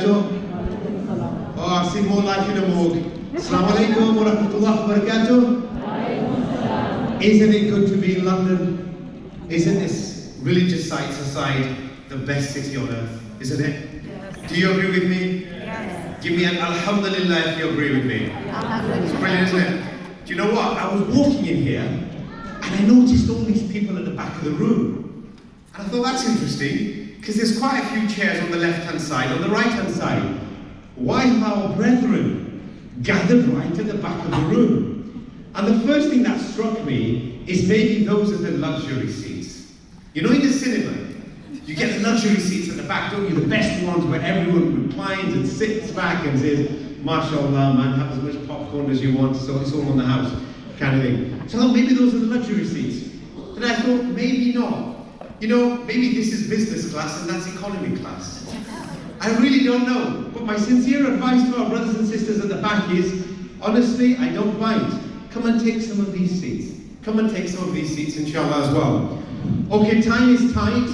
barakatuh. Oh, I see more life in the morgue. Assalamu alaikum wa rahmatullahi wa barakatuh. Isn't it good to be in London? Isn't this religious sites aside the best city on earth? Isn't it? Yes. Do you agree with me? Yes. Give me an alhamdulillah if you agree with me. It's brilliant, isn't it? Do you know what? I was walking in here and I noticed all these people at the back of the room. And I thought that's interesting because there's quite a few chairs on the left-hand side, on the right-hand side. Why have our brethren gathered right at the back of the room? And the first thing that struck me is maybe those are the luxury seats. You know, in the cinema, you get the luxury seats at the back, don't you? The best ones where everyone reclines and sits back and says, MashaAllah, man, have as much popcorn as you want, so it's all on the house, kind of thing. So I thought maybe those are the luxury seats. But I thought, maybe not. You know, maybe this is business class and that's economy class. I really don't know. But my sincere advice to our brothers and sisters at the back is, honestly, I don't mind. Come and take some of these seats. Come and take some of these seats, inshallah, as well. Okay, time is tight,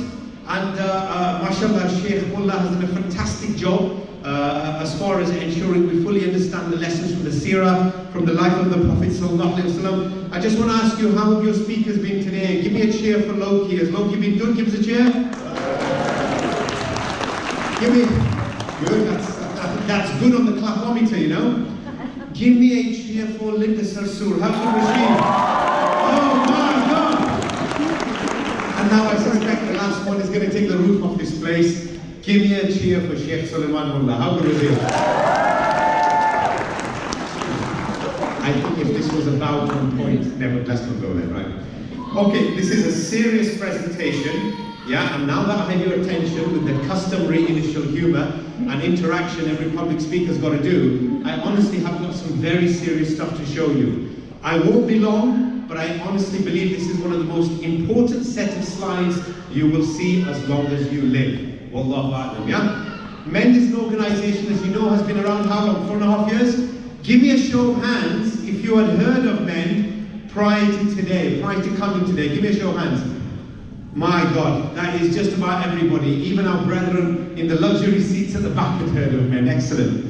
and mashallah, Sheikh Mullah has done a fantastic job as far as ensuring we fully understand the lessons from the seerah, from the life of the Prophet sallallahu alaihi wasallam. I just want to ask you, how have your speakers been today? Give me a cheer for Loki. Has Loki been good? Give us a cheer. Give me, good, that's good on the clapometer, you know. Give me a cheer for Linda Sarsour. How's the machine? Oh my God! And now I suspect the last one is going to take the roof off this place. Give me a cheer for Sheikh Suleiman Mullah. How good is it? I think if this was about 1 point, never, let's not go there, right? Okay, this is a serious presentation. Yeah, and now that I have your attention with the customary initial humour and interaction every public speaker's got to do, I honestly have got some very serious stuff to show you. I won't be long, but I honestly believe this is one of the most important set of slides you will see as long as you live. Wallahu a'lam, yeah? MEND is an organisation, as you know, has been around how long? 4.5 years? Give me a show of hands if you had heard of MEND prior to today, prior to coming today. Give me a show of hands. My God, that is just about everybody. Even our brethren in the luxury seats at the back had heard of MEND. Excellent.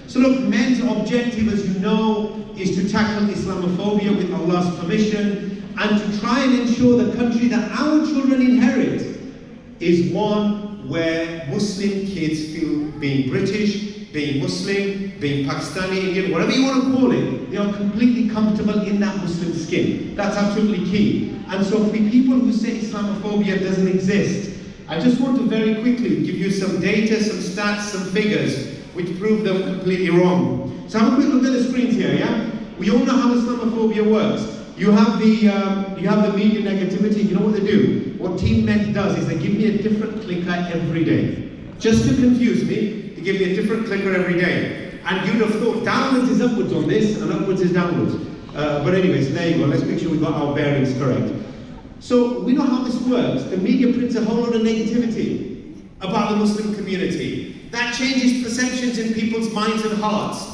So look, MEND's objective, as you know, is to tackle Islamophobia with Allah's permission and to try and ensure the country that our children inherit is one where Muslim kids feel being British, being Muslim, being Pakistani, Indian, whatever you want to call it, they are completely comfortable in that Muslim skin. That's absolutely key. And so for people who say Islamophobia doesn't exist, I just want to very quickly give you some data, some stats, some figures which prove them completely wrong. So have a quick look at the screens here, yeah? We all know how Islamophobia works. You have the media negativity. You know what they do? What Team MEND does is they give me a different clicker every day. Just to confuse me, they give me a different clicker every day. And you'd have thought downwards is upwards on this and upwards is downwards. But anyway, so there you go. Let's make sure we got our bearings correct. So we know how this works. The media prints a whole lot of negativity about the Muslim community. That changes perceptions in people's minds and hearts.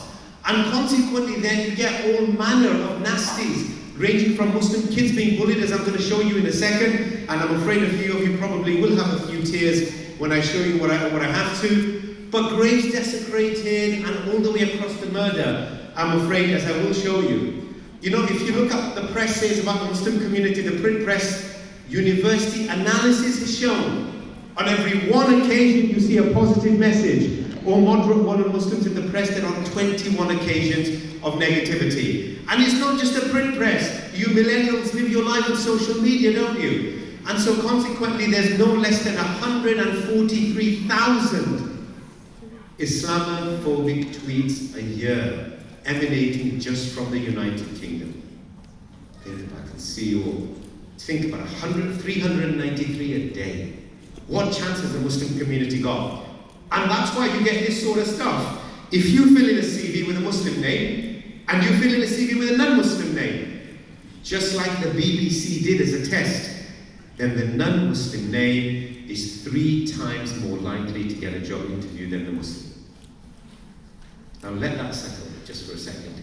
And consequently then you get all manner of nasties, ranging from Muslim kids being bullied, as I'm going to show you in a second. And I'm afraid a few of you probably will have a few tears when I show you what I have to. But graves desecrated and all the way across to murder, I'm afraid, as I will show you. You know, if you look up the press says about the Muslim community, the print press, university analysis has shown on every one occasion you see a positive message or moderate one on Muslims in the press, there are 21 occasions of negativity. And it's not just a print press. You millennials live your life on social media, don't you? And so consequently there's no less than 143,000 Islamophobic tweets a year emanating just from the United Kingdom. Think about it, see you all. Think about 393 a day. What chance has the Muslim community got? And that's why you get this sort of stuff. If you fill in a CV with a Muslim name, and you fill in a CV with a non-Muslim name, just like the BBC did as a test, then the non-Muslim name is 3 times more likely to get a job interview than the Muslim. Now let that settle just for a second.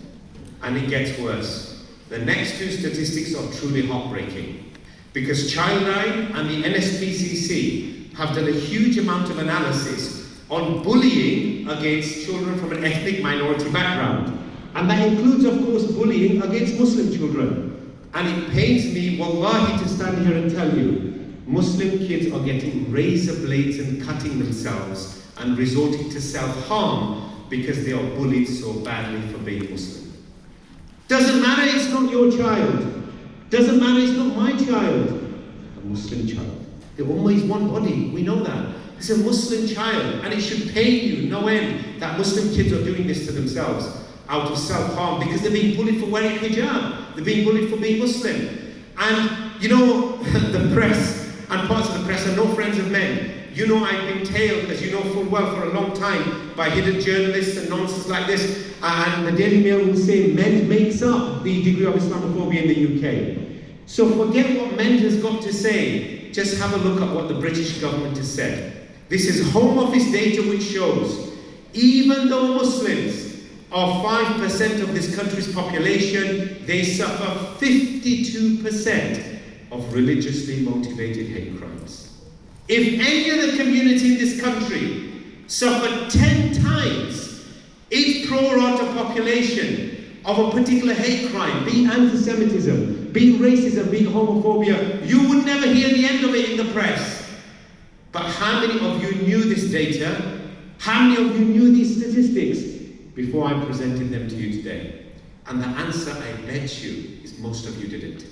And it gets worse. The next 2 statistics are truly heartbreaking. Because Child9 and the NSPCC have done a huge amount of analysis on bullying against children from an ethnic minority background. And that includes, of course, bullying against Muslim children. And it pains me, wallahi, to stand here and tell you, Muslim kids are getting razor blades and cutting themselves and resorting to self-harm because they are bullied so badly for being Muslim. Doesn't matter, it's not your child. Doesn't matter, it's not my child. A Muslim child. The Ummah is one body, we know that. It's a Muslim child, and it should pain you no end that Muslim kids are doing this to themselves out of self-harm because they're being bullied for wearing hijab. They're being bullied for being Muslim. And you know, the press and parts of the press are no friends of men. You know, I've been tailed, as you know full well, for a long time by hidden journalists and nonsense like this. And the Daily Mail will say MEND makes up the degree of Islamophobia in the UK. So forget what MEND has got to say. Just have a look at what the British government has said. This is Home Office data which shows, even though Muslims are 5% of this country's population, they suffer 52% of religiously motivated hate crimes. If any other community in this country suffered 10 times its pro rata population of a particular hate crime, be it anti-Semitism, be it racism, be it homophobia, you would never hear the end of it in the press. But how many of you knew this data? How many of you knew these statistics before I presented them to you today? And the answer, I bet you, is most of you didn't.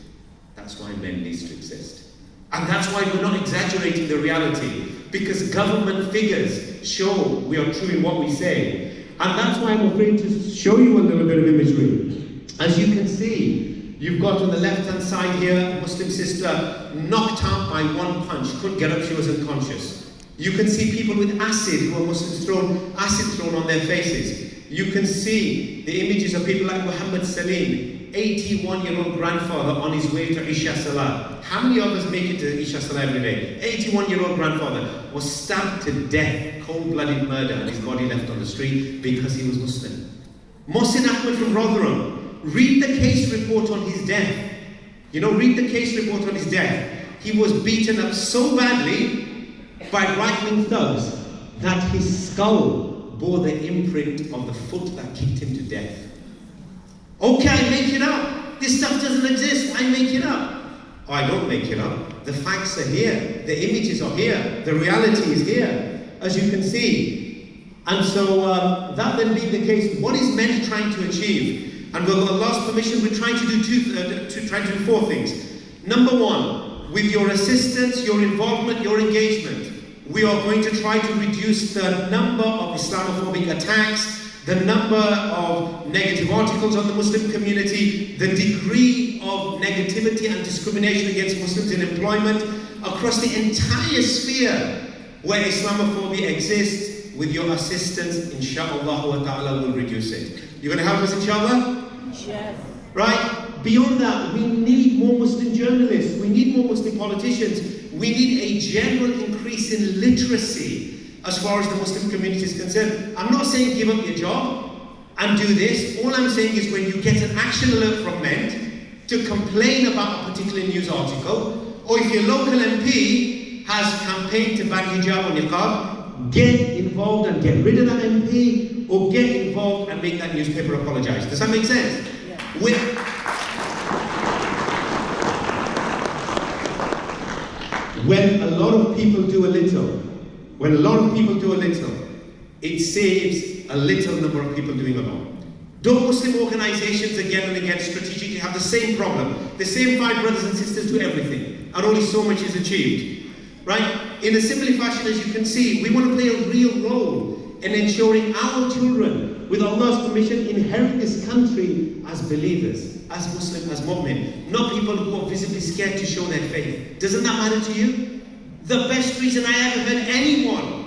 That's why MEND needs to exist. And that's why we're not exaggerating the reality, because government figures show we are true in what we say. And that's why I'm afraid to show you a little bit of imagery. As you can see, you've got on the left-hand side here, a Muslim sister knocked out by one punch, couldn't get up, she was unconscious. You can see people with acid, who are Muslims, acid thrown on their faces. You can see the images of people like Muhammad Salim, 81-year-old grandfather on his way to Isha Salah. How many of us make it to Isha Salah every day? 81-year-old grandfather was stabbed to death, cold-blooded murder, and his body left on the street because he was Muslim. Mohsin Ahmed from Rotherham, read the case report on his death. You know, read the case report on his death. He was beaten up so badly by right-wing thugs that his skull bore the imprint of the foot that kicked him to death. Okay, I make it up. This stuff doesn't exist. I make it up. Oh, I don't make it up. The facts are here. The images are here. The reality is here, as you can see. And so, that then being the case, what is MEND trying to achieve? And with Allah's permission, we're trying to do four things. Number one, with your assistance, your involvement, your engagement, we are going to try to reduce the number of Islamophobic attacks, the number of negative articles on the Muslim community, the degree of negativity and discrimination against Muslims in employment across the entire sphere where Islamophobia exists. With your assistance, inshallah wa ta'ala, will reduce it. You're going to help us, inshallah? Yes. Right? Beyond that, we need more Muslim journalists. We need more Muslim politicians. We need a general increase in literacy as far as the Muslim community is concerned. I'm not saying give up your job and do this. All I'm saying is when you get an action alert from MEND to complain about a particular news article, or if your local MP has campaigned to ban hijab or niqab, get involved and get rid of that MP, or get involved and make that newspaper apologize. Does that make sense? Yeah. When a lot of people do a little, it saves a little number of people doing a lot. Don't Muslim organizations again and again strategically have the same problem? The same 5 brothers and sisters do everything, and only so much is achieved. Right? In a similar fashion, as you can see, we want to play a real role in ensuring our children, with Allah's permission, inherit this country as believers, as Muslim, as mu'min, not people who are visibly scared to show their faith. Doesn't that matter to you? The best reason I ever heard anyone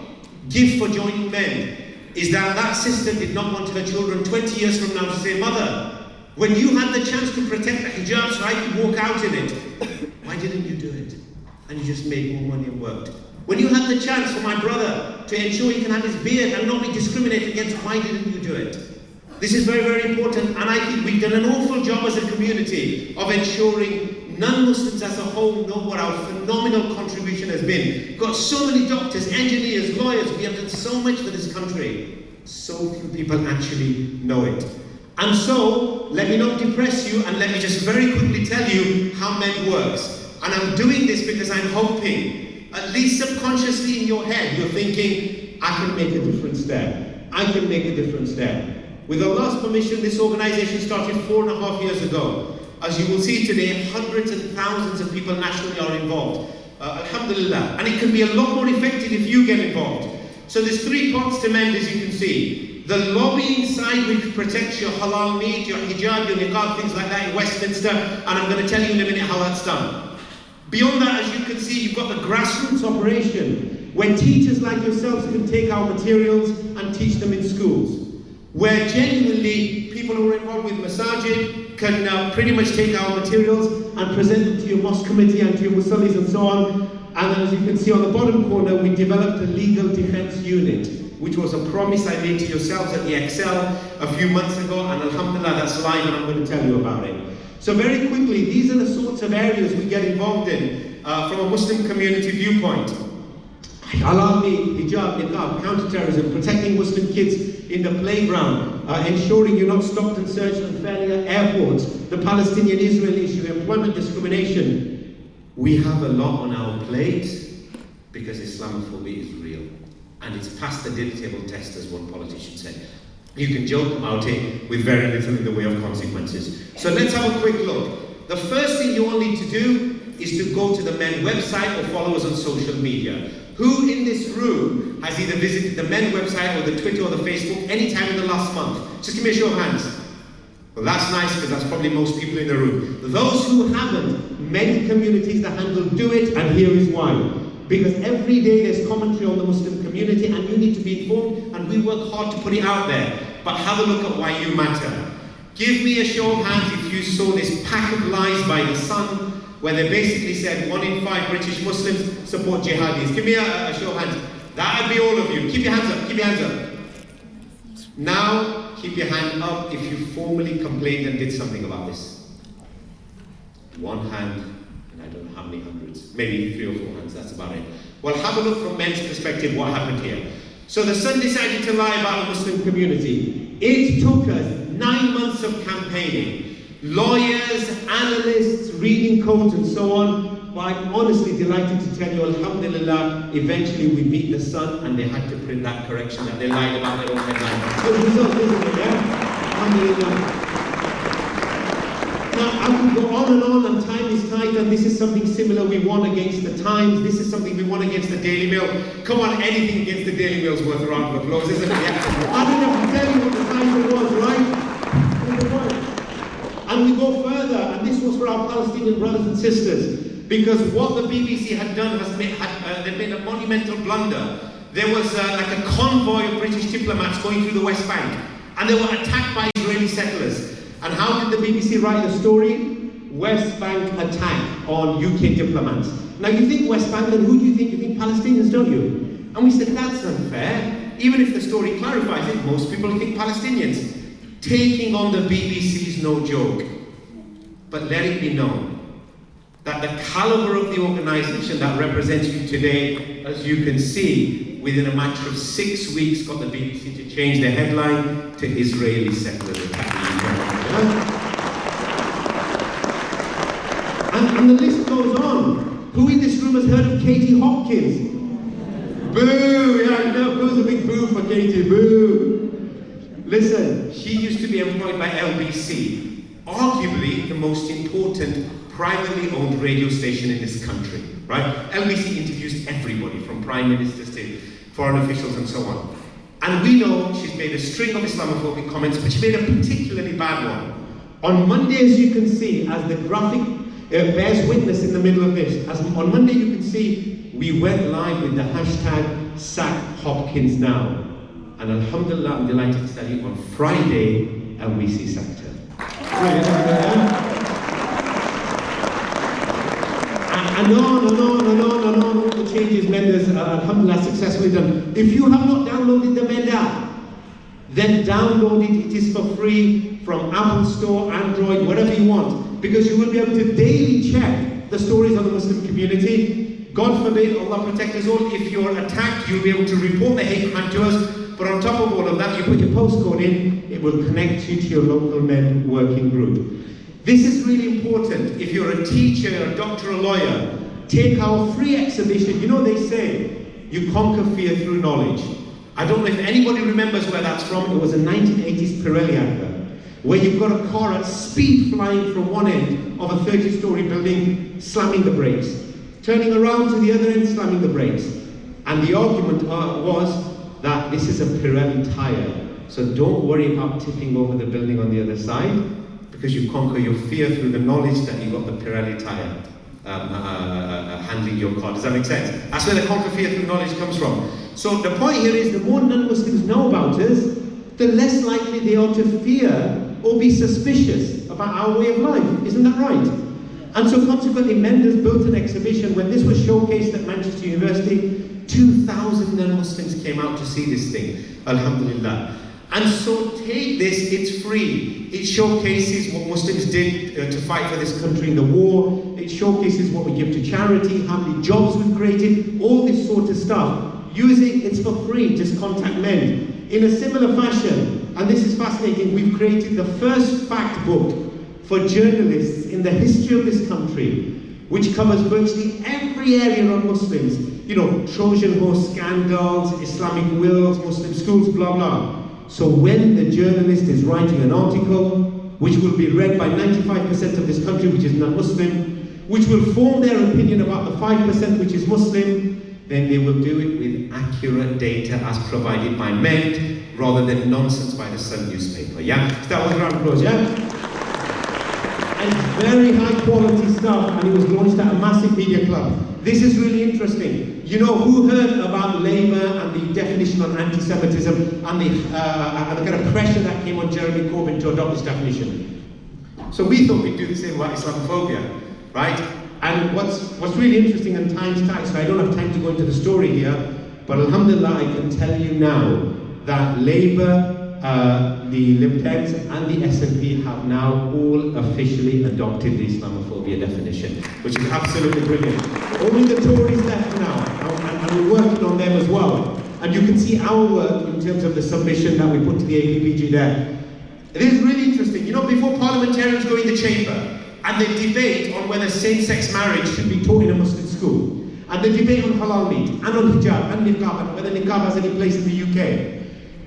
give for joining MEND is that sister did not want her children 20 years from now to say, Mother, when you had the chance to protect the hijab so I could walk out in it, why didn't you do it? And you just made more money and worked. When you had the chance for my brother to ensure he can have his beard and not be discriminated against, why didn't you do it? This is very, very important, and I think we've done an awful job as a community of ensuring Non-Muslims as a whole know what our phenomenal contribution has been. We've got so many doctors, engineers, lawyers. We have done so much for this country. So few people actually know it. And so, let me not depress you, and let me just very quickly tell you how MEND works. And I'm doing this because I'm hoping, at least subconsciously in your head, you're thinking, I can make a difference there. I can make a difference there. With Allah's permission, this organization started 4.5 years ago. As you will see today, hundreds and thousands of people nationally are involved. Alhamdulillah. And it can be a lot more effective if you get involved. So there's 3 parts to MEND, as you can see. The lobbying side, which protects your halal meat, your hijab, your niqab, things like that in Westminster, and I'm going to tell you in a minute how that's done. Beyond that, as you can see, you've got the grassroots operation, where teachers like yourselves can take our materials and teach them in schools. Where genuinely, people who are involved with masajid can pretty much take our materials and present them to your mosque committee and to your musallis and so on. And as you can see on the bottom corner, we developed a legal defense unit, which was a promise I made to yourselves at the Excel a few months ago, and alhamdulillah, that's live, and I'm going to tell you about it. So very quickly, these are the sorts of areas we get involved in from a Muslim community viewpoint. Halal meat, hijab, niqab, counter-terrorism, protecting Muslim kids in the playground, ensuring you're not stopped and searched unfairly at airports, the Palestinian-Israel issue, employment discrimination. We have a lot on our plate because Islamophobia is real. And it's passed the dinner table test, as one politician said. You can joke about it with very little in the way of consequences. So let's have a quick look. The first thing you all need to do is to go to the MEND website or follow us on social media. Who in this room has either visited the MEND website or the Twitter or the Facebook anytime in the last month? Just give me a show of hands. Well, that's nice, because that's probably most people in the room. Those who haven't, many communities that handle do it, and here is why. Because every day there's commentary on the Muslim community, and you need to be informed, and we work hard to put it out there. But have a look at why you matter. Give me a show of hands if you saw this pack of lies by The Sun, where they basically said 1 in 5 British Muslims support jihadis. Give me a show of hands. That would be all of you. Keep your hands up, keep your hands up. Now, keep your hand up if you formally complained and did something about this. 1 hand. I don't know how many hundreds, maybe 3 or 4 hands, that's about it. Well, have a look from MEND's perspective what happened here. So the Sun decided to lie about the Muslim community. It took us 9 months of campaigning. Lawyers, analysts, reading codes and so on. But I'm honestly delighted to tell you, alhamdulillah, eventually we beat the Sun and they had to print that correction that they lied about their own headline. Good result, isn't it, yeah? Alhamdulillah. Now, I can go on, and time is tight, and this is something similar we won against the Times, this is something we won against the Daily Mail. Come on, anything against the Daily Mail is worth a round of applause, isn't it? Yeah. I don't have to tell you what the title was, right? And we go further, and this was for our Palestinian brothers and sisters, because what the BBC had done was they made a monumental blunder. There was like a convoy of British diplomats going through the West Bank, and they were attacked by Israeli settlers. And how did the BBC write the story? West Bank attack on UK diplomats. Now you think West Bank, and who do you think? You think Palestinians, don't you? And we said, that's unfair. Even if the story clarifies it, most people think Palestinians. Taking on the BBC is no joke. But let it be known that the caliber of the organisation that represents you today, as you can see, within a matter of 6 weeks got the BBC to change their headline to Israeli settlers attacking Ukraine. And the list goes on. Who in this room has heard of Katie Hopkins? Boo! Yeah, no, boo's a big boo for Katie, boo! Listen, she used to be employed by LBC, arguably the most important privately owned radio station in this country, right? LBC interviews everybody from prime ministers to foreign officials and so on. And we know she's made a string of Islamophobic comments, but she made a particularly bad one. On Monday, as you can see, as the graphic bears witness in the middle of this, on Monday you can see, we went live with the hashtag #SackHopkins Now. And alhamdulillah, I'm delighted to tell you, on Friday, LBC sacked her. And on, all the changes MEND has, alhamdulillah, successfully done. If you have not downloaded the MEND app, then download it. It is for free from Apple Store, Android, whatever you want. because you will be able to daily check the stories of the Muslim community. God forbid, Allah protect us all, if you're attacked, you'll be able to report the hate crime to us. But on top of all of that, you put your postcode in, it will connect you to your local MEND working group. This is really important. If you're a teacher, a doctor, a lawyer, take our free exhibition. You know, they say, you conquer fear through knowledge. I don't know if anybody remembers where that's from. It was a 1980s Pirelli advert, where you've got a car at speed flying from one end of a 30-story building, slamming the brakes, turning around to the other end, slamming the brakes. And the argument was that this is a Pirelli tyre, so don't worry about tipping over the building on the other side, because you conquer your fear through the knowledge that you've got the Pirelli tyre handling your car. Does that make sense? That's where the conquer fear through knowledge comes from. So the point here is, the more non-Muslims know about us, the less likely they are to fear or be suspicious about our way of life. Isn't that right? And so consequently, MEND has built an exhibition. When this was showcased at Manchester University, 2,000 non-Muslims came out to see this thing. Alhamdulillah. And so take this, it's free. It showcases what Muslims did to fight for this country in the war. It showcases what we give to charity, how many jobs we've created, all this sort of stuff. Use it, it's for free, just contact MEND. In a similar fashion, and this is fascinating, we've created the first fact book for journalists in the history of this country, which covers virtually every area on Muslims. You know, Trojan horse scandals, Islamic wills, Muslim schools, blah, blah. So when the journalist is writing an article, which will be read by 95% of this country, which is non-Muslim, which will form their opinion about the 5% which is Muslim, then they will do it with accurate data as provided by MEND, rather than nonsense by the Sun newspaper, yeah? So that was round applause, yeah? And very high quality stuff, and it was launched at a massive media club. This is really interesting. You know, who heard about Labour and the definition on anti-Semitism and the kind of pressure that came on Jeremy Corbyn to adopt this definition? So we thought we'd do the same about Islamophobia, right? And what's really interesting, and time's tight, so I don't have time to go into the story here, but alhamdulillah, I can tell you now that Labour, the Lib Dems and the SNP have now all officially adopted the Islamophobia definition, which is absolutely brilliant. Only the Tories left now, and we're working on them as well. And you can see our work in terms of the submission that we put to the APPG there. It is really interesting. You know, before parliamentarians go in the chamber and they debate on whether same-sex marriage should be taught in a Muslim school, and they debate on halal meat, and on hijab, and niqab, and whether niqab has any place in the UK,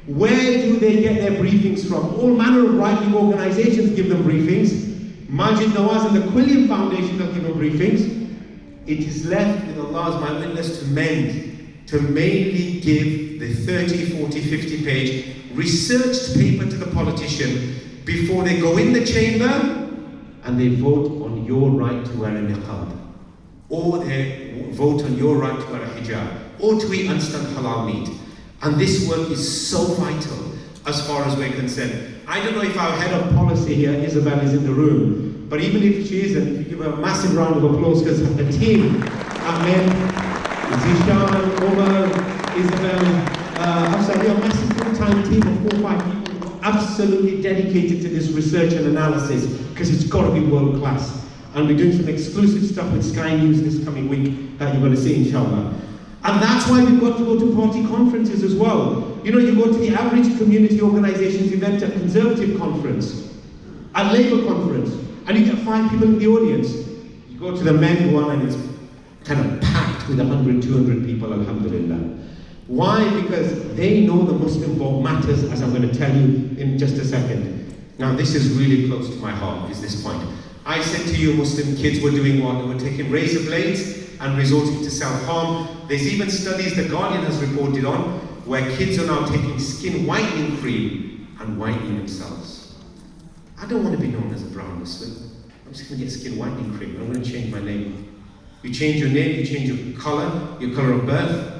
where do they get their briefings from? All manner of right-wing organisations give them briefings. Majid Nawaz and the Quilliam Foundation will give them briefings. It is left with Allah as my witness to MEND, to mainly give the 30, 40, 50 page researched paper to the politician before they go in the chamber and they vote on your right to wear a niqab, or they vote on your right to wear a hijab, or to eat instant halal meat. And this work is so vital as far as we're concerned. I don't know if our head of policy here, Isabel, is in the room, but even if she isn't, if you give her a massive round of applause, because the team at MEND, Zishan, Omar, Isabel, we are a massive full-time team of 4 or 5 people absolutely dedicated to this research and analysis, because it's got to be world-class. And we're doing some exclusive stuff with Sky News this coming week that you're going to see, inshallah. And that's why we've got to go to party conferences as well. You know, you go to the average community organisation's event at Conservative conference, at Labour conference, and you get 5 people in the audience. You go to the MEND one and it's kind of packed with 100, 200 people, alhamdulillah. Why? Because they know the Muslim vote matters, as I'm going to tell you in just a second. Now, this is really close to my heart, is this point. I said to you, Muslim kids were doing what? They were taking razor blades and resorting to self-harm. There's even studies The Guardian has reported on where kids are now taking skin whitening cream and whitening themselves. I don't want to be known as a brown Muslim. I'm just going to get skin whitening cream. I'm going to change my name. You change your name, you change your colour of birth,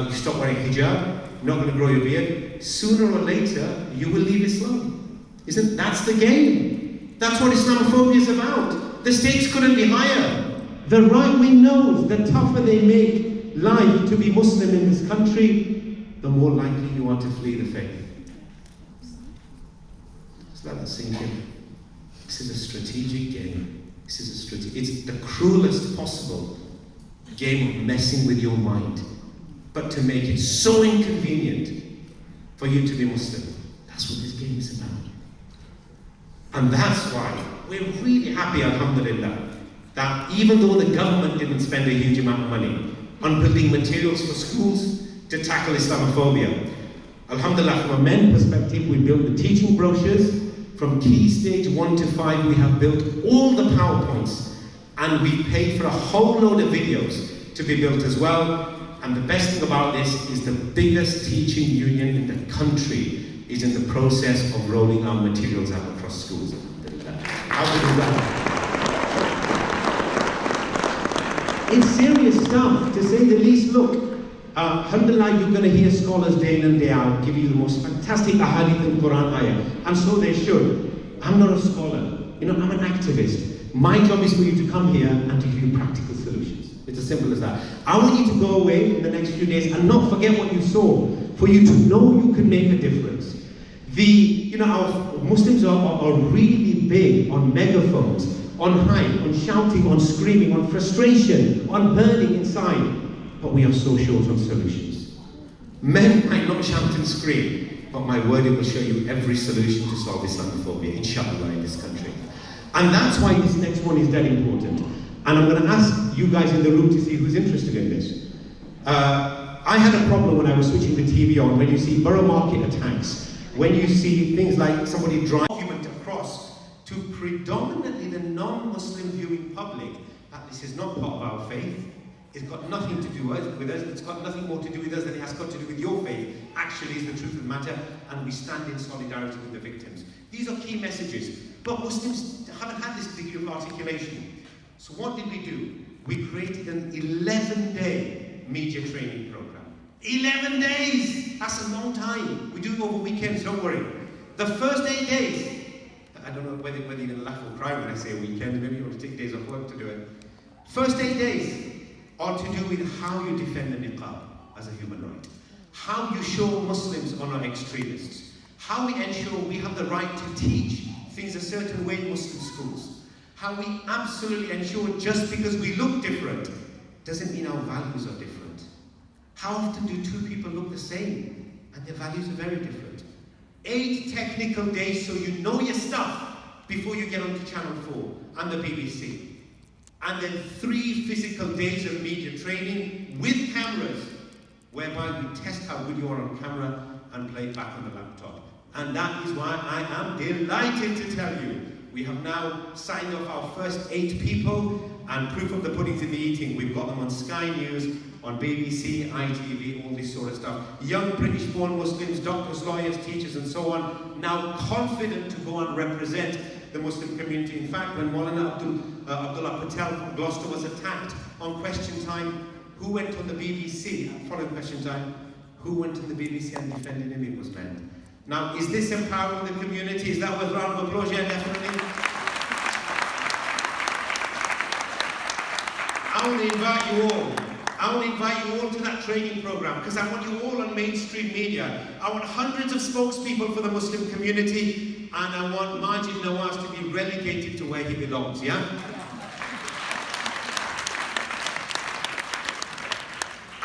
you stop wearing hijab, you're not going to grow your beard. Sooner or later, you will leave Islam. Isn't that's the game? That's what Islamophobia is about. The stakes couldn't be higher. The right wing knows the tougher they make life to be Muslim in this country, the more likely you are to flee the faith. Just let that sink in. This is a strategic game. It's the cruelest possible game of messing with your mind, but to make it so inconvenient for you to be Muslim. That's what this game is about. And that's why we're really happy, alhamdulillah, that even though the government didn't spend a huge amount of money on building materials for schools to tackle Islamophobia, alhamdulillah, from a MEND perspective, we built the teaching brochures. From key stage 1 to 5, we have built all the PowerPoints, and we paid for a whole load of videos to be built as well. And the best thing about this is the biggest teaching union in the country is in the process of rolling our materials out across schools. How good is that? It's serious stuff, to say the least. Look, alhamdulillah, you're going to hear scholars day in and day out give you the most fantastic ahadith and Quran ayah, and so they should. I'm not a scholar, I'm an activist. My job is for you to come here and to give you practical solutions. It's as simple as that. I want you to go away in the next few days and not forget what you saw, for you to know you can make a difference. Our Muslims are really big on megaphones, on hype, on shouting, on screaming, on frustration, on burning inside. But we are so short on solutions. Men might not shout and scream, but my word, it will show you every solution to solve Islamophobia, inshallah, in this country. And that's why this next one is dead important. And I'm going to ask you guys in the room to see who's interested in this. I had a problem when I was switching the TV on, when you see borough market attacks, when you see things like somebody drive argument across to predominantly the non-Muslim viewing public that this is not part of our faith. It's got nothing to do with us. It's got nothing more to do with us than it has got to do with your faith. Actually, is the truth of the matter, and we stand in solidarity with the victims. These are key messages. But Muslims haven't had this degree of articulation. So what did we do? We created an 11-day media training program. 11 days! That's a long time. We do it over weekends, don't worry. The first 8 days, I don't know whether you're going to laugh or cry when I say a weekend. Maybe you want to take days off work to do it. First 8 days are to do with how you defend the niqab as a human right, how you show Muslims are not extremists, how we ensure we have the right to teach things a certain way in Muslim schools, how we absolutely ensure just because we look different doesn't mean our values are different. How often do two people look the same and their values are very different? 8 technical days so you know your stuff before you get onto Channel 4 and the BBC. And then 3 physical days of media training with cameras, whereby we test how good you are on camera and play it back on the laptop. And that is why I am delighted to tell you, we have now signed off our first 8 people, and proof of the pudding's in the eating. We've got them on Sky News, on BBC, ITV, all this sort of stuff. Young British-born Muslims, doctors, lawyers, teachers, and so on, now confident to go and represent the Muslim community. In fact, when Maulana Abdullah Patel from Gloucester was attacked on Question Time, who went on the BBC, following Question Time, who went on the BBC and defended him? It was MEND. Now, is this empowering the community? Is that worth a round of applause? Yeah, definitely. I want to invite you all to that training program, because I want you all on mainstream media. I want hundreds of spokespeople for the Muslim community, and I want Majid Nawaz to be relegated to where he belongs, yeah?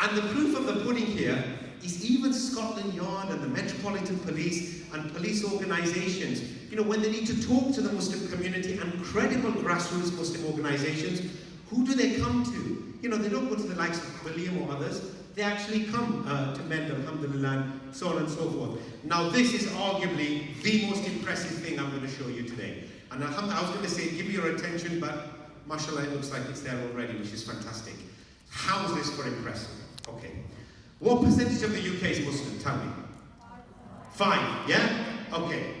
And the proof of the pudding here is even Scotland Yard and the Metropolitan Police and police organisations, when they need to talk to the Muslim community and credible grassroots Muslim organisations, who do they come to? They don't go to the likes of Quilliam or others. They actually come to MEND, alhamdulillah, so on and so forth. Now, this is arguably the most impressive thing I'm going to show you today. And I was going to say, give me your attention, but mashallah, it looks like it's there already, which is fantastic. How is this for impressive? Okay. What percentage of the UK is Muslim? Tell me. 5, yeah? Okay.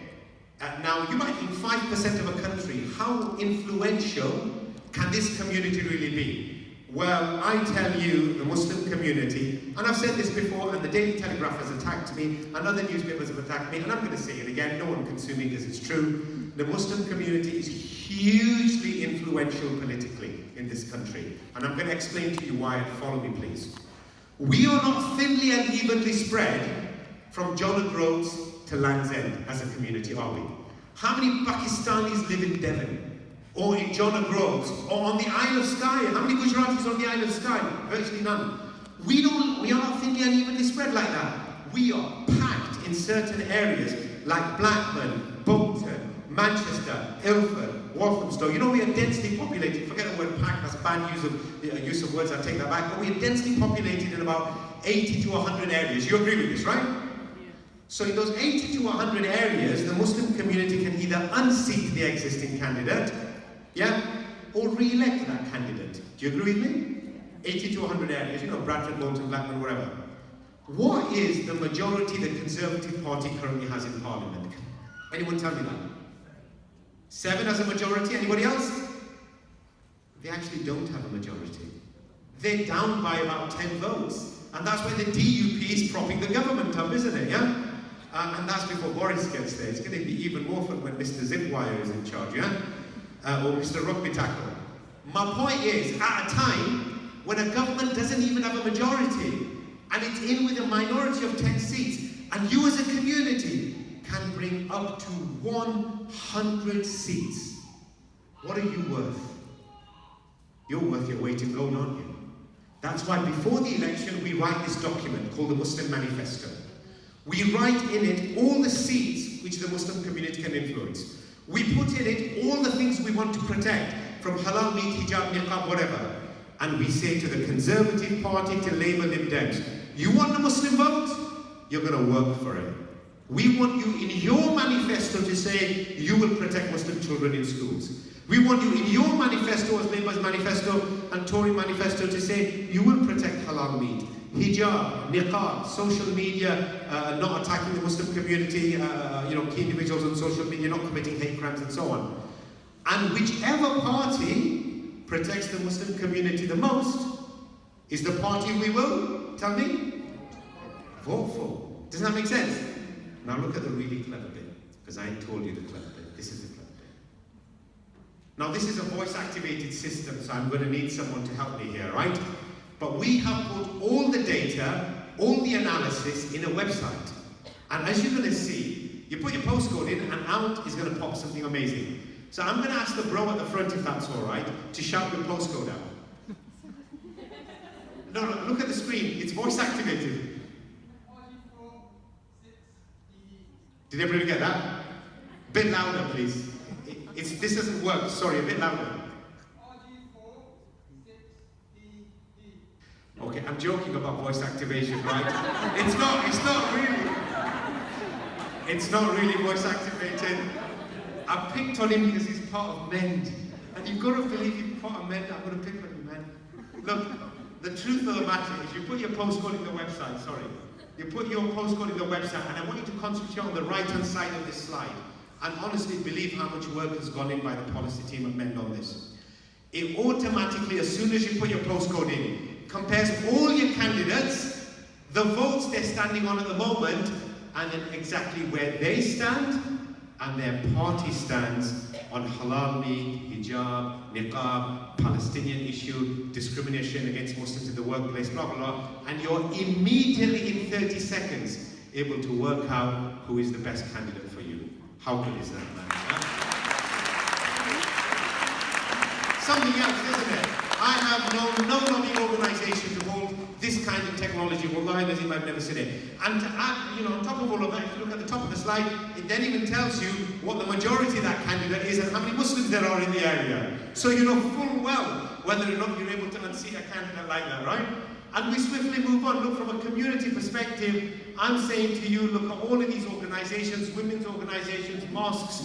Now, you might think 5% of a country. How influential can this community really be? Well, I tell you, the Muslim community, and I've said this before, and the Daily Telegraph has attacked me, and other newspapers have attacked me, and I'm going to say it again, no one can sue me because it's true. The Muslim community is hugely influential politically in this country, and I'm going to explain to you why. Follow me, please. We are not thinly and evenly spread from John O'Groats to Land's End as a community, are we? How many Pakistanis live in Devon? Or in John O'Groats? Or on the Isle of Skye? How many Gujaratis on the Isle of Skye? Virtually none. We are not thinly unevenly spread like that. We are packed in certain areas like Blackburn, Bolton, Manchester, Ilford, Walthamstow. You know, we are densely populated. Forget the word packed, that's bad use of words, I take that back. But we are densely populated in about 80 to 100 areas. You agree with this, right? Yeah. So in those 80 to 100 areas, the Muslim community can either unseat the existing candidate, yeah, or re-elect that candidate. Do you agree with me? 80 to 100 areas, you know, Bradford, Bolton, Blackburn, whatever. What is the majority the Conservative Party currently has in Parliament? Anyone tell me that? 7 as a majority, anybody else? They actually don't have a majority. They're down by about 10 votes. And that's why the DUP is propping the government up, isn't it, yeah? And that's before Boris gets there. It's going to be even more fun when Mr. Zipwire is in charge, yeah? Or Mr. Rugby Tackle. My point is, at a time when a government doesn't even have a majority, and it's in with a minority of 10 seats, and you as a community can bring up to 100 seats. What are you worth? You're worth your weight in gold, aren't you? That's why before the election we write this document called the Muslim Manifesto. We write in it all the seats which the Muslim community can influence. We put in it all the things we want to protect, from halal meat, hijab, niqab, whatever. And we say to the Conservative Party, to Labour, Lib Dems, you want the Muslim vote? You're going to work for it. We want you in your manifesto to say you will protect Muslim children in schools. We want you in your manifesto, as Labour's manifesto and Tory manifesto, to say you will protect halal meat, hijab, niqab, social media, not attacking the Muslim community, key individuals on social media, not committing hate crimes and so on. And whichever party protects the Muslim community the most is the party we will, tell me, vote for. Does that make sense? Now look at the really clever bit, because I told you the clever bit. This is the clever bit. Now this is a voice-activated system, so I'm going to need someone to help me here, right? But we have put all the data, all the analysis in a website. And as you're going to see, you put your postcode in and out is going to pop something amazing. So I'm going to ask the bro at the front, if that's all right, to shout your postcode out. No, look at the screen. It's voice-activated. Did everybody get that? A bit louder, please. This doesn't work. Sorry, a bit louder. Okay, I'm joking about voice activation, right? It's not really voice activated. I picked on him because he's part of MEND. And you've got to believe he's part of MEND, I'm going to pick on you, man. Look, the truth of the matter is you put your postcode in the website, You put your postcode in the website, and I want you to concentrate on the right-hand side of this slide. And honestly believe how much work has gone in by the policy team at MEND on this. It automatically, as soon as you put your postcode in, compares all your candidates, the votes they're standing on at the moment, and then exactly where they stand, and their party stands on halal meat, hijab, niqab, Palestinian issue, discrimination against Muslims in the workplace, blah, blah, blah. And you're immediately, in 30 seconds, able to work out who is the best candidate for you. How good is that, man? Something else, isn't it? I have known no lobbying organisation to hold this kind of technology. Wallahi Nazim, I've never seen it. And to add, on top of all of that, if you look at the top of the slide, it then even tells you what the majority of that candidate is and how many Muslims there are in the area. So you know full well whether or not you're able to unseat a candidate like that, right? And we swiftly move on. Look, from a community perspective, I'm saying to you, look at all of these organisations, women's organisations, mosques,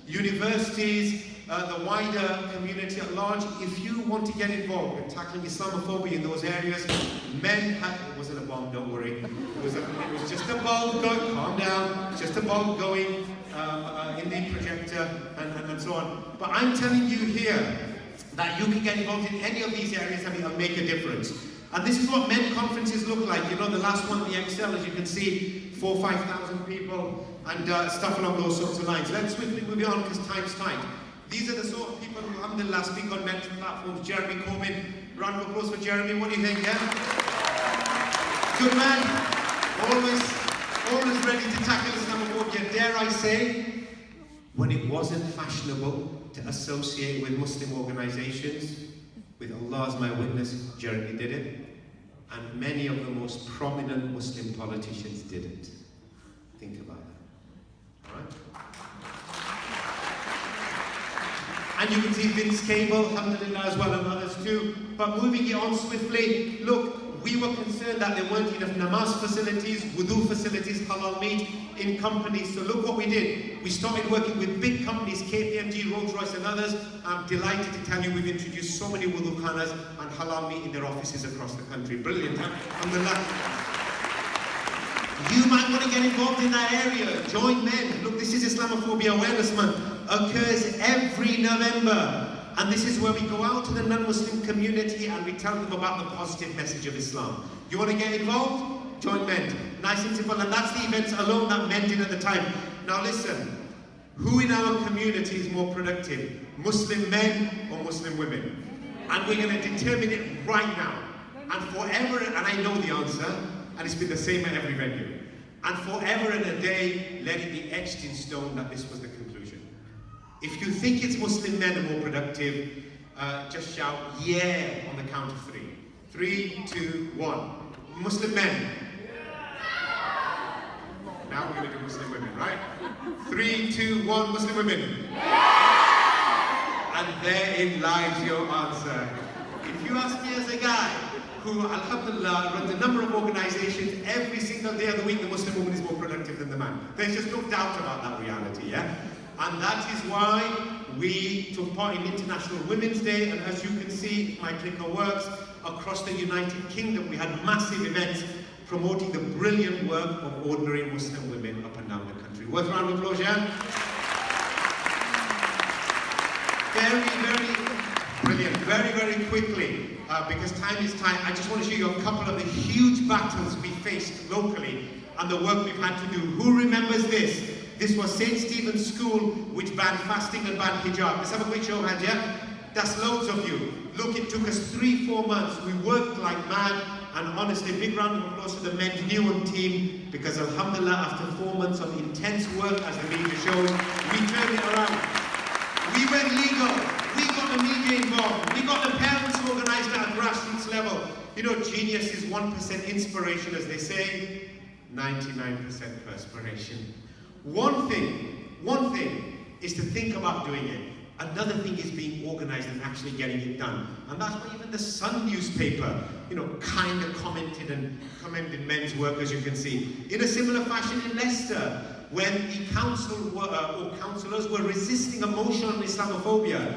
universities, the wider community at large. If you want to get involved in tackling Islamophobia in those areas, it wasn't a bomb, don't worry. It was just a bulb going, calm down, just a bulb going in the projector and so on. But I'm telling you here that you can get involved in any of these areas and make a difference. And this is what MEND conferences look like. The last one, the Excel, as you can see, 4,000 or 5,000 people and stuff along those sorts of lines. Let's swiftly move on because time's tight. These are the sort of people who, alhamdulillah, speak on MEND platforms. Jeremy Corbyn, round of applause for Jeremy. What do you think, yeah? Good man. Always ready to tackle Islamophobia. Dare I say, when it wasn't fashionable to associate with Muslim organizations, with Allah as my witness, Jeremy did it, and many of the most prominent Muslim politicians didn't. Think about that. All right? And you can see Vince Cable, alhamdulillah, as well, and others too. But moving it on swiftly, look, we were concerned that there weren't enough namaz facilities, wudu facilities, halal meat in companies. So look what we did. We started working with big companies, KPMG, Rolls-Royce and others. I'm delighted to tell you we've introduced so many wudu khanas and halal meat in their offices across the country. Brilliant, huh? Alhamdulillah. You might want to get involved in that area. Join MEND. Look, this is Islamophobia Awareness Month. Occurs every November. And this is where we go out to the non-Muslim community and we tell them about the positive message of Islam. You want to get involved? Join MEND. Nice and simple. And that's the events alone that MEND did at the time. Now listen, who in our community is more productive? Muslim men or Muslim women? And we're going to determine it right now. And forever, and I know the answer, and it's been the same at every venue. And forever and a day, let it be etched in stone that this was the conclusion. If you think it's Muslim men are more productive, just shout, yeah, on the count of 3. 3, 2, 1. Muslim men. Now we're going to do Muslim women, right? 3, 2, 1, Muslim women. And therein lies your answer. If you ask me as a guy who, alhamdulillah, runs a number of organizations, every single day of the week the Muslim woman is more productive than the man. There's just no doubt about that reality, yeah? And that is why we took part in International Women's Day, and as you can see, if my clicker works, across the United Kingdom we had massive events promoting the brilliant work of ordinary Muslim women up and down the country. Worth a round of applause, yeah? Very, very brilliant. Very, very quickly, because time is tight, I just want to show you a couple of the huge battles we faced locally and the work we've had to do. Who remembers this? This was St. Stephen's School, which banned fasting and banned hijab. Let's have a quick show of hands, yeah? That's loads of you. Look, it took us 3-4 months. We worked like mad, and honestly, big round of applause to the MEND Newham team, because alhamdulillah, after 4 months of intense work, as the media shows, we turned it around. We went legal. We got the media involved. We got the parents organised at a grassroots level. You know, genius is 1% inspiration, as they say, 99% perspiration. One thing is to think about doing it. Another thing is being organised and actually getting it done. And that's why even the Sun newspaper, you know, kind of commented MEND's work, as you can see. In a similar fashion in Leicester, when the council or councillors were resisting a motion on Islamophobia,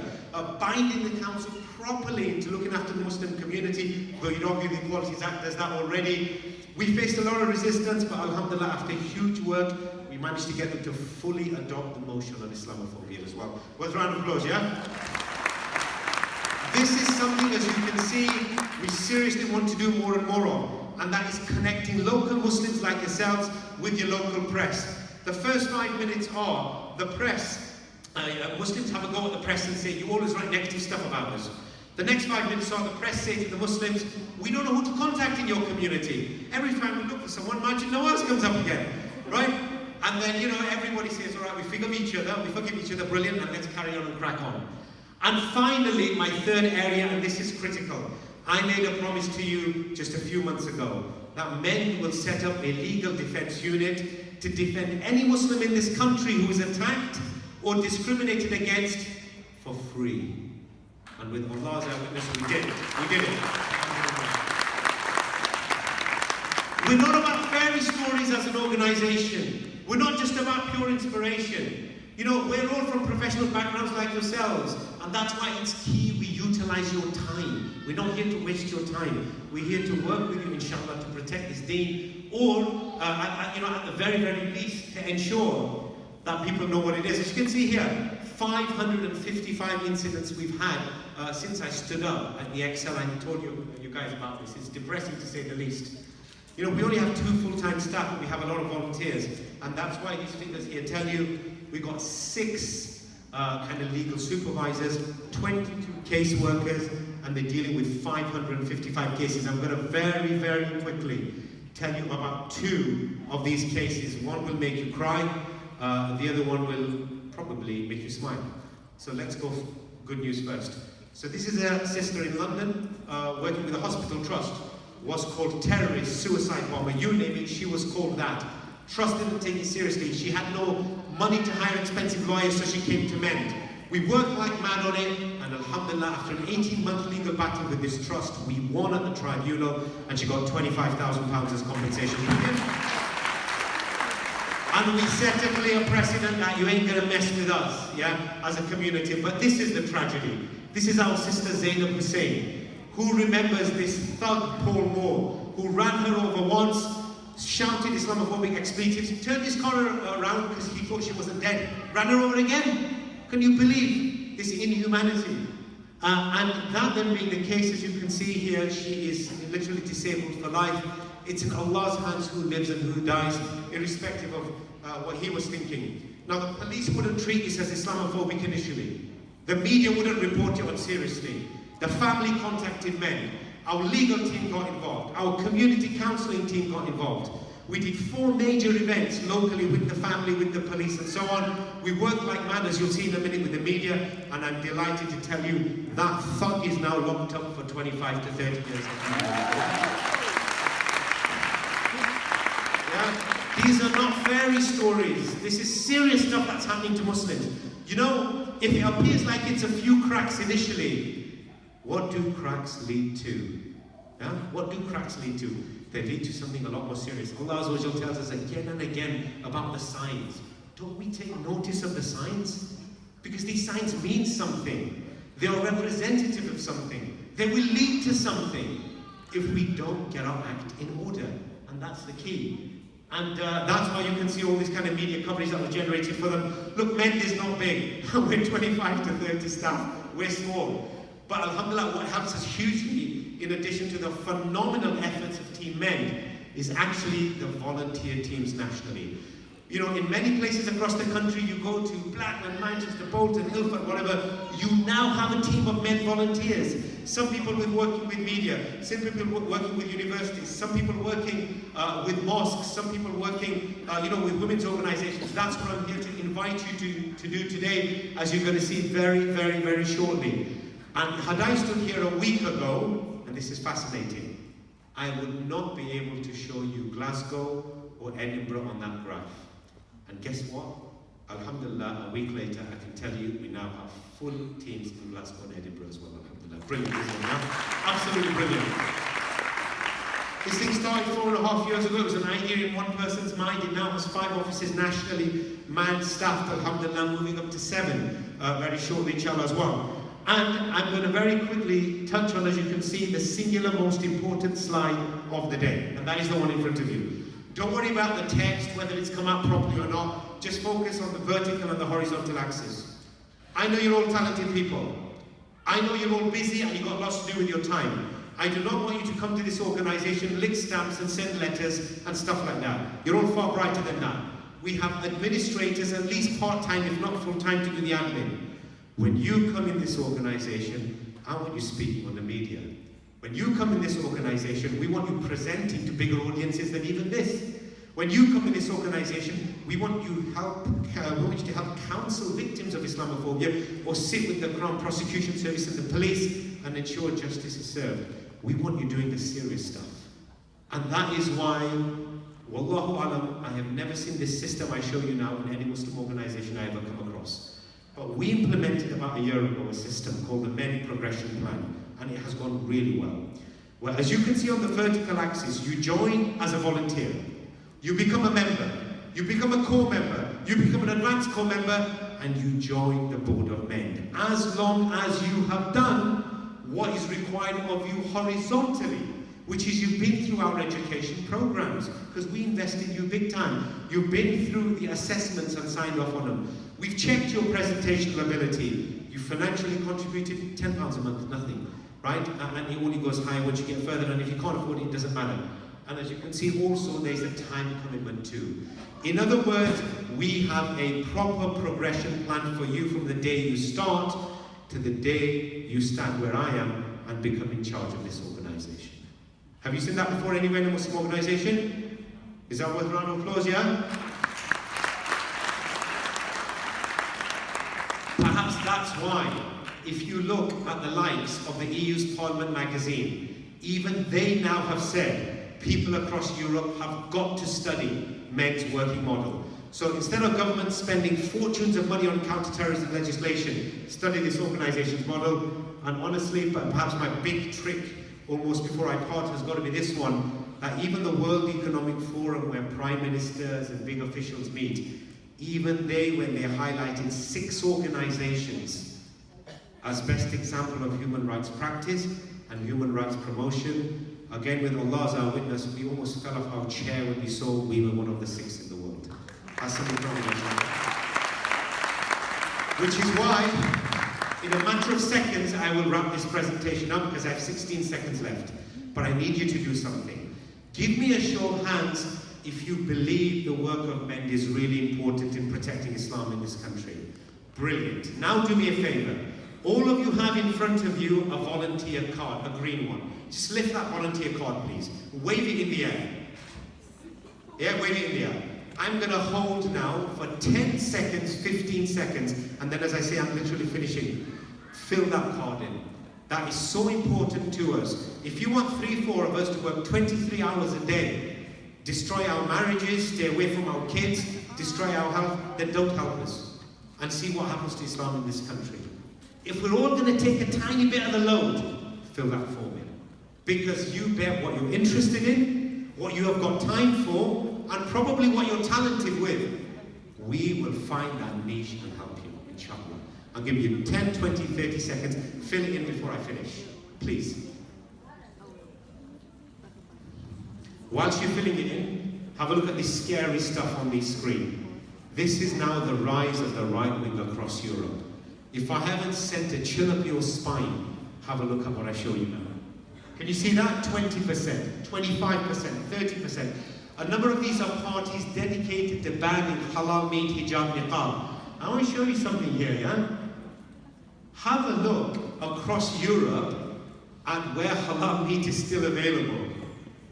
binding the council properly into looking after the Muslim community, though you'd argue the Equalities Act does that already. We faced a lot of resistance, but alhamdulillah, after huge work, we managed to get them to fully adopt the motion on Islamophobia as well. Well, a round of applause, yeah? This is something, as you can see, we seriously want to do more and more of, and that is connecting local Muslims like yourselves with your local press. The first 5 minutes are the press. Muslims have a go at the press and say, you always write negative stuff about us. The next 5 minutes are the press say to the Muslims, we don't know who to contact in your community. Every time we look for someone, Margin Nawaz comes up again, right? And then, you know, everybody says, all right, we forgive each other, brilliant, and let's carry on and crack on. And finally, my third area, and this is critical. I made a promise to you just a few months ago that MEND will set up a legal defense unit to defend any Muslim in this country who is attacked or discriminated against for free. And with Allah as our witness, we did it. We did it. We're not about fairy stories as an organisation. We're not just about pure inspiration. You know, we're all from professional backgrounds like yourselves, and that's why it's key we utilise your time. We're not here to waste your time. We're here to work with you, inshallah, to protect this deen, or, at the very, very least, to ensure that people know what it is. As you can see here, 555 incidents we've had since I stood up at the Excel and told you guys about this. It's depressing to say the least. You know, we only have 2 full-time staff, but we have a lot of volunteers, and that's why these figures here tell you we've got 6 kind of legal supervisors, 22 caseworkers, and they're dealing with 555 cases. I'm going to very, very quickly tell you about 2 of these cases. One will make you cry, The other one will probably make you smile. So let's go for good news first. So this is a sister in London, working with a hospital trust, was called terrorist, suicide bomber, you name it, she was called that. Trust didn't take it seriously. She had no money to hire expensive lawyers, so she came to MEND. We worked like mad on it, and alhamdulillah, after an 18-month legal battle with this trust, we won at the tribunal, and she got £25,000 as compensation. And we set a clear precedent that you ain't gonna mess with us, yeah, as a community. But this is the tragedy. This is our sister Zainab Hussein, who remembers this thug Paul Moore, who ran her over once, shouted Islamophobic expletives, turned his car around because he thought she wasn't dead, ran her over again. Can you believe this inhumanity? And that then being the case, as you can see here, she is literally disabled for life. It's in Allah's hands who lives and who dies, irrespective of what he was thinking. Now, the police wouldn't treat this as Islamophobic initially. The media wouldn't report it on seriously. The family contacted MEND. Our legal team got involved. Our community counselling team got involved. We did 4 major events locally with the family, with the police and so on. We worked like mad, as you'll see in a minute, with the media, and I'm delighted to tell you that thug is now locked up for 25 to 30 years. Yeah? These are not fairy stories. This is serious stuff that's happening to Muslims. You know, if it appears like it's a few cracks initially, what do cracks lead to? Yeah? What do cracks lead to? They lead to something a lot more serious. Allah Azza wa Jal tells us again and again about the signs. Don't we take notice of the signs? Because these signs mean something. They are representative of something. They will lead to something if we don't get our act in order. And that's the key. And that's why you can see all this kind of media coverage that was generated for them. Look, MEND is not big. We're 25 to 30 staff. We're small. But alhamdulillah, what helps us hugely, in addition to the phenomenal efforts of Team MEND, is actually the volunteer teams nationally. You know, in many places across the country, you go to Blackburn, Manchester, Bolton, Ilford, whatever, you now have a team of MEND volunteers. Some people working with media, some people working with universities, some people working with mosques, some people working with women's organizations. That's what I'm here to invite you to do today, as you're going to see very, very, very shortly. And had I stood here a week ago, and this is fascinating, I would not be able to show you Glasgow or Edinburgh on that graph. And guess what? Alhamdulillah, a week later, I can tell you we now have full teams in Glasgow and Edinburgh as well. Alhamdulillah. Brilliant, isn't it? Absolutely brilliant. This thing started 4.5 years ago. It was an idea in one person's mind. It now has 5 offices nationally, manned, staffed, alhamdulillah, moving up to 7 very shortly, inshallah, as well. And I'm going to very quickly touch on, as you can see, the singular most important slide of the day. And that is the one in front of you. Don't worry about the text, whether it's come out properly or not. Just focus on the vertical and the horizontal axis. I know you're all talented people. I know you're all busy and you've got lots to do with your time. I do not want you to come to this organization, lick stamps and send letters and stuff like that. You're all far brighter than that. We have administrators, at least part-time, if not full-time, to do the admin. When you come in this organization, I want you speaking on the media. When you come in this organization, we want you presenting to bigger audiences than even this. When you come in this organization, we want you to help counsel victims of Islamophobia, or sit with the Crown Prosecution Service and the police and ensure justice is served. We want you doing the serious stuff. And that is why, wallahu alam, I have never seen this system I show you now in any Muslim organization I ever come across. But we implemented about a year ago a system called the MEND Progression Plan, and it has gone really well. Well, as you can see on the vertical axis, you join as a volunteer. You become a member, you become a core member, you become an advanced core member, and you join the board of MEND. As long as you have done what is required of you horizontally, which is you've been through our education programs, because we invest in you big time. You've been through the assessments and signed off on them. We've checked your presentational ability. You financially contributed £10 a month, nothing, right? And it only goes higher once you get further, and if you can't afford it, it doesn't matter. And as you can see also, there's a time commitment too. In other words, we have a proper progression plan for you from the day you start to the day you stand where I am and become in charge of this organization. Have you seen that before anywhere in a Muslim organization? Is that worth a round of applause, yeah? perhaps that's why, if you look at the likes of the EU's Parliament magazine, even they now have said people across Europe have got to study MEND's working model. So instead of government spending fortunes of money on counter-terrorism legislation, study this organisation's model. And honestly, but perhaps my big trick, almost before I part, has got to be this one, that even the World Economic Forum, where prime ministers and big officials meet, even they, when they're highlighting 6 organisations as best example of human rights practice and human rights promotion, again with Allah as our witness, we almost fell off our chair when we saw we were one of the 6 in the world. That's something which is why, in a matter of seconds, I will wrap this presentation up because I have 16 seconds left. But I need you to do something. Give me a show of hands if you believe the work of MEND is really important in protecting Islam in this country. Brilliant. Now do me a favor. All of you have in front of you a volunteer card, a green one. Just lift that volunteer card, please. Wave it in the air. Yeah, wave it in the air. I'm going to hold now for 10 seconds, 15 seconds, and then as I say, I'm literally finishing. Fill that card in. That is so important to us. If you want 3-4 of us to work 23 hours a day, destroy our marriages, stay away from our kids, destroy our health, then don't help us. And see what happens to Islam in this country. If we're all going to take a tiny bit of the load, fill that form in. Because you bear what you're interested in, what you have got time for, and probably what you're talented with. We will find that niche and help you, inshallah. I'll give you 10, 20, 30 seconds. Fill it in before I finish, please. Whilst you're filling it in, have a look at this scary stuff on the screen. This is now the rise of the right wing across Europe. If I haven't sent a chill up your spine, have a look at what I show you now. Can you see that? 20%, 25%, 30%. A number of these are parties dedicated to banning halal meat, hijab, niqab. I want to show you something here, yeah? Have a look across Europe at where halal meat is still available.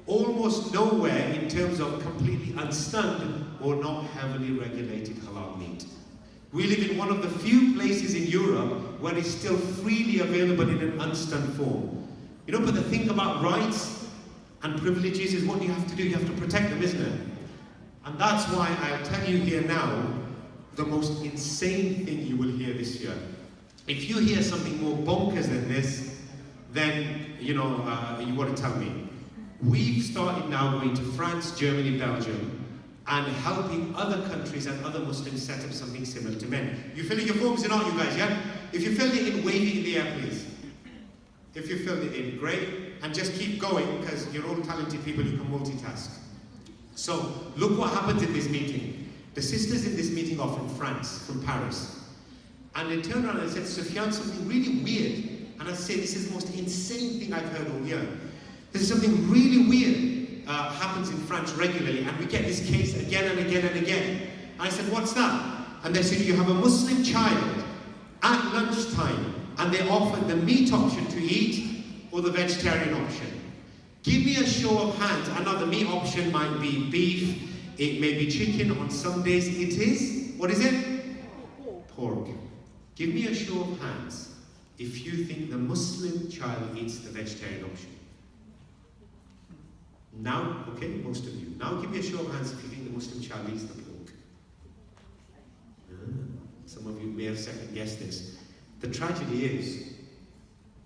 Almost nowhere in terms of completely unstunned or not heavily regulated halal meat. We live in one of the few places in Europe where it's still freely available in an unstunned form. You know, but the thing about rights and privileges is what you have to do, you have to protect them, isn't it? And that's why I'll tell you here now the most insane thing you will hear this year. If you hear something more bonkers than this, then, you want to tell me. We've started now going to France, Germany, Belgium, and helping other countries and other Muslims set up something similar to MEND. You filling your forms in, aren't you guys, yeah? If you filled it in, wave it in the air, please. If you filled it in, great. And just keep going, because you're all talented people, you can multitask. So, look what happened in this meeting. The sisters in this meeting are from France, from Paris. And they turned around and said, Sufyan, something really weird. And I said, this is the most insane thing I've heard all year. There's something really weird happens in France regularly, and we get this case again and again and again. And I said, what's that? And they said, you have a Muslim child at lunchtime, and they offered the meat option to eat, or the vegetarian option. Give me a show of hands. I know the meat option might be beef, it may be chicken, on some days it is, what is it? Pork. Give me a show of hands if you think the Muslim child eats the vegetarian option. Now, okay, most of you. Now give me a show of hands if you think the Muslim child eats the pork. Some of you may have second guessed this. The tragedy is, you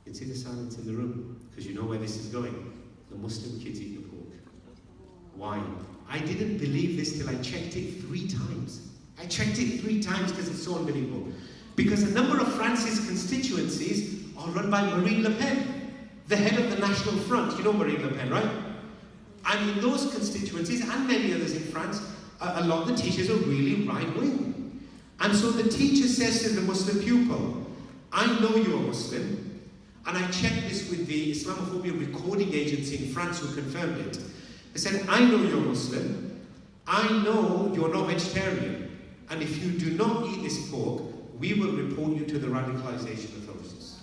can see the silence in the room, because you know where this is going. The Muslim kids eat the pork. Why? I didn't believe this till I checked it 3 times. I checked it 3 times because it's so unbelievable. Because a number of France's constituencies are run by Marine Le Pen, the head of the National Front. You know Marine Le Pen, right? And in those constituencies, and many others in France, a lot of the teachers are really right-wing. And so the teacher says to the Muslim pupil, I know you're Muslim, and I checked this with the Islamophobia recording agency in France who confirmed it. They said, I know you're Muslim, I know you're not vegetarian, and if you do not eat this pork, we will report you to the radicalization authorities.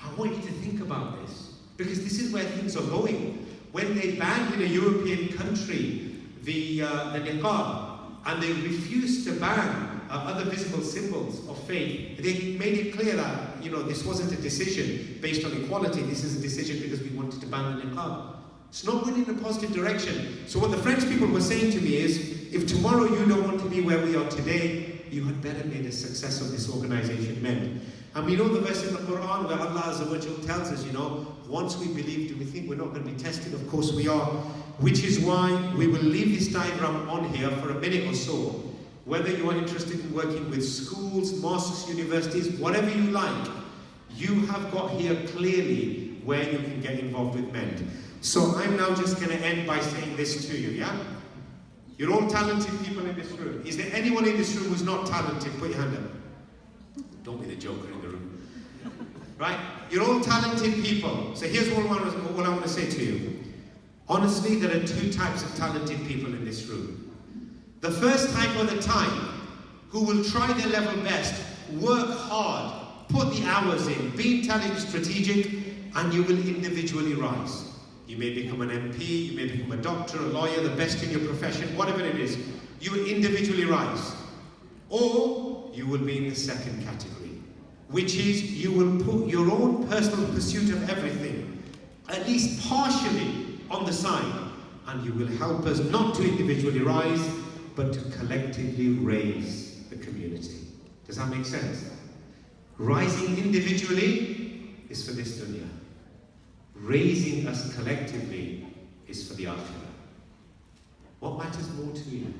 I want you to think about this, because this is where things are going. When they banned in a European country the niqab, and they refused to ban other visible symbols of faith. They made it clear that, you know, this wasn't a decision based on equality, this is a decision because we wanted to ban the niqab. It's not going in a positive direction. So what the French people were saying to me is, if tomorrow you don't want to be where we are today, you had better made a success of this organization, MEND. And we know the verse in the Quran where Allah Azza wa Jal tells us, you know, once we believe, do we think we're not going to be tested? Of course we are. Which is why we will leave this diagram on here for a minute or so. Whether you are interested in working with schools, mosques, universities, whatever you like, you have got here clearly where you can get involved with MEND. So I'm now just going to end by saying this to you, yeah? You're all talented people in this room. Is there anyone in this room who's not talented? Put your hand up. Don't be the joker in the room. Right? You're all talented people. So here's what I want to say to you. Honestly, there are two types of talented people in this room. The first type are the type who will try their level best, work hard, put the hours in, be intelligent, strategic, and you will individually rise. You may become an MP, you may become a doctor, a lawyer, the best in your profession, whatever it is. You will individually rise. Or you will be in the second category, which is you will put your own personal pursuit of everything, at least partially, on the side, and you will help us not to individually rise, but to collectively raise the community. Does that make sense? Rising individually is for this dunya. Raising us collectively is for the akhirah. What matters more to you?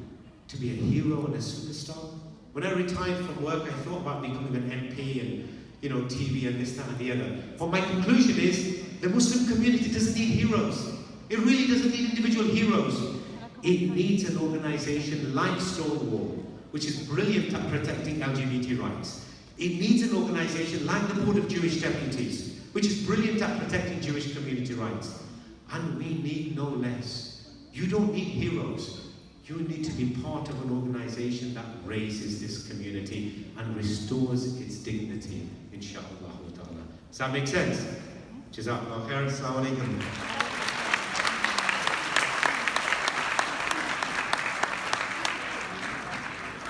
To be a hero and a superstar? When I retired from work, I thought about becoming an MP and, you know, TV and this, that and the other. But my conclusion is, the Muslim community doesn't need heroes. It really doesn't need individual heroes. It needs an organization like Stonewall, which is brilliant at protecting LGBT rights. It needs an organization like the Board of Jewish Deputies, which is brilliant at protecting Jewish community rights. And we need no less. You don't need heroes. You need to be part of an organization that raises this community and restores its dignity, inshallah ta'ala. Does that make sense? Jazakallah khair. Assalamu alaikum.